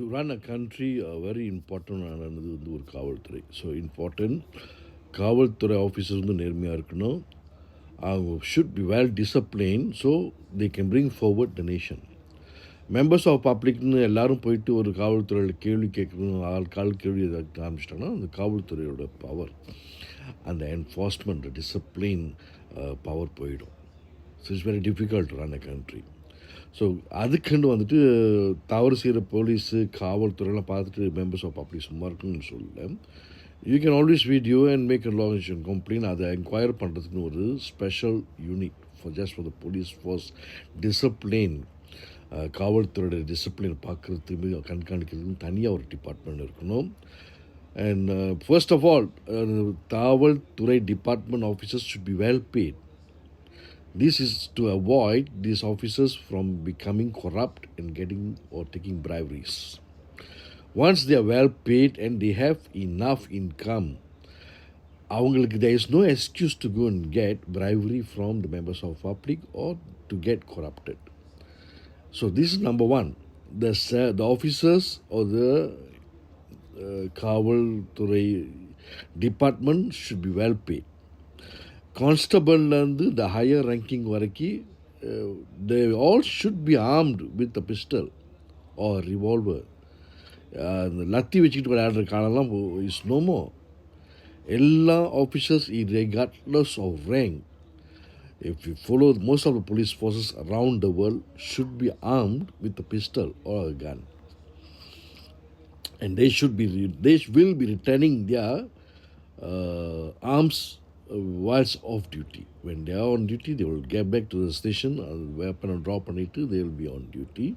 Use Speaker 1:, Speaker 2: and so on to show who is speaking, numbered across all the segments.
Speaker 1: to run a country, very important ஆனது வந்து ஒரு காவல்துறை. ஸோ இம்பார்ட்டன்ட் காவல்துறை ஆஃபீஸர்ஸ் வந்து நேர்மையாக இருக்கணும். அவங்க should be well discipline so they can bring forward the nation. Members of பப்ளிக்னு எல்லாரும் போயிட்டு ஒரு காவல்துறையில் கேள்வி கேட்கணும், கால் கேள்வி எதாவது ஆரம்பிச்சிட்டாங்கன்னா அந்த காவல்துறையோட பவர், அந்த என்ஃபோர்ஸ்மெண்ட் டிசிப்ளின் பவர் போயிடும். So it's very difficult run a country. So அதுக்குன்னு வந்துட்டு தவறு செய்கிற போலீஸு காவல்துறையெல்லாம் பார்த்துட்டு மெம்பர்ஸ் ஆஃப் பப்ளிக் சும்மா இருக்குன்னு சொல்லல. You can always video and make a long complaint. அதை என்கொயர் பண்ணுறதுக்குன்னு ஒரு special unit for the police force discipline, காவல்துறையோட டிசிப்ளின் பார்க்குறதுக்கு கண்காணிக்கிறதுக்கு தனியாக ஒரு டிபார்ட்மெண்ட் இருக்கணும். அண்ட் ஃபர்ஸ்ட் ஆஃப் ஆல் காவல்துறை department officers should be well paid. This is to avoid these officers from becoming corrupt and getting or taking briberies. Once they are well paid and they have enough income, there is no excuse to go and get bribery from the members of public or to get corrupted. So this is number one. The officers or the Kavalturai department should be well paid. கான்ஸ்டபிள்லேருந்து the higher ranking வரைக்கும் they all should be armed with a pistol or revolver. அந்த லத்தி வச்சுக்கிட்டு விளையாடுற காலம்லாம் is no more. எல்லா officers regardless of rank, if you follow most of the police forces around the world should be armed with a pistol or a gun, and they will be returning their arms whilst off duty. When they are on duty, they will get back to the station, weapon and drop on it, they will be on duty.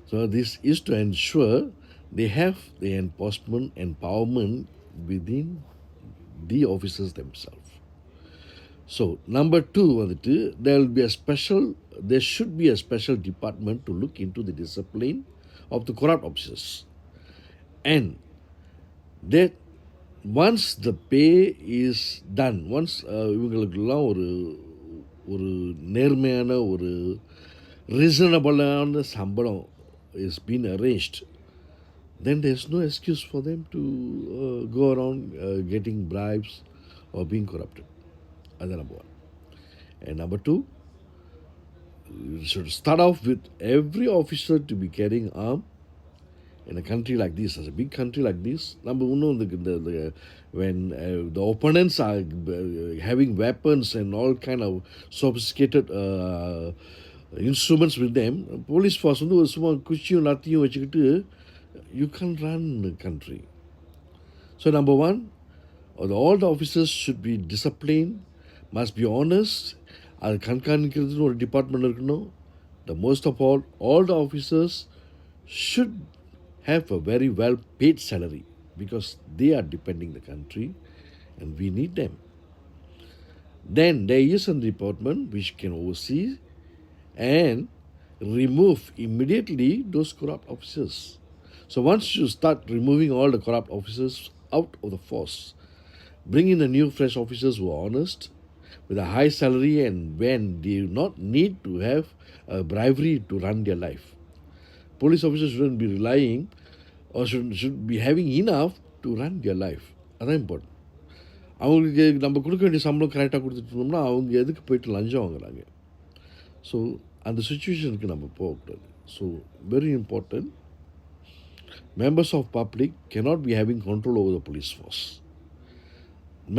Speaker 1: So this is to ensure they have the enforcement empowerment within the officers themselves. So number two, there should be a special department to look into the discipline of the corrupt officers. And that once the pay is done, once இவங்களுக்கெல்லாம் ஒரு நேர்மையான ஒரு ரீசனபிளான சம்பளம் is been arranged, then there's no excuse for them to go around getting bribes or being corrupted. That's number one. And number two, you should start off with every officer to be carrying arm. In a country like this, as a big country like this, number one, when the opponents are having weapons and all kind of sophisticated instruments with them, police force வந்து சும்மா குச்சியும் லாத்தியும் வச்சுக்கிட்டு you can't run the country. So number one, all the officers should be disciplined, must be honest. அது கண்காணிக்கிறதுன்னு ஒரு department இருக்கணும். The most of all the officers should have a very well paid salary because they are depending the country and we need them. Then there is a department which can oversee and remove immediately those corrupt officers. So once you start removing all the corrupt officers out of the force, bring in the new fresh officers who are honest with a high salary and when they do not need to have a bribery to run their life. Police officers shouldn't be relying or should be having enough to run their life. அதான் important. அவங்களுக்கு நம்ம கொடுக்க வேண்டிய சம்பளம் கரெக்டாக கொடுத்துட்டோம்னா அவங்க எதுக்கு போயிட்டு லஞ்சம் வாங்குறாங்க. ஸோ அந்த சுச்சுவேஷனுக்கு நம்ம போகக்கூடாது. So very important, members of public cannot be having control over the police force.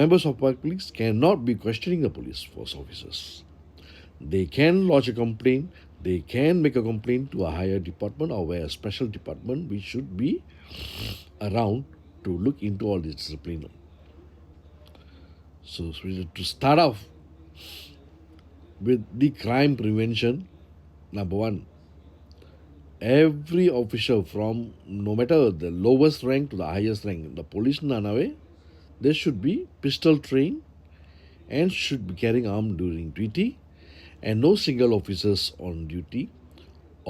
Speaker 1: Members of public cannot be questioning the police force officers. They can lodge a complaint, they can make a complaint to a higher department or a special department which should be around to look into all this discipline. So to start off with the crime prevention, number one, every officer from no matter the lowest rank to the highest rank, the police nanave, they should be pistol trained and should be carrying arm during duty. And no single officers on duty,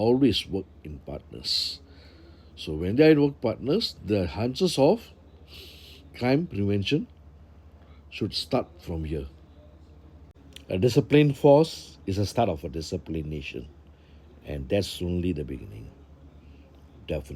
Speaker 1: always work in partners. So when they are in work partners, the chances of crime prevention should start from here. A disciplined force is a start of a disciplined nation, and that's only the beginning. Definitely.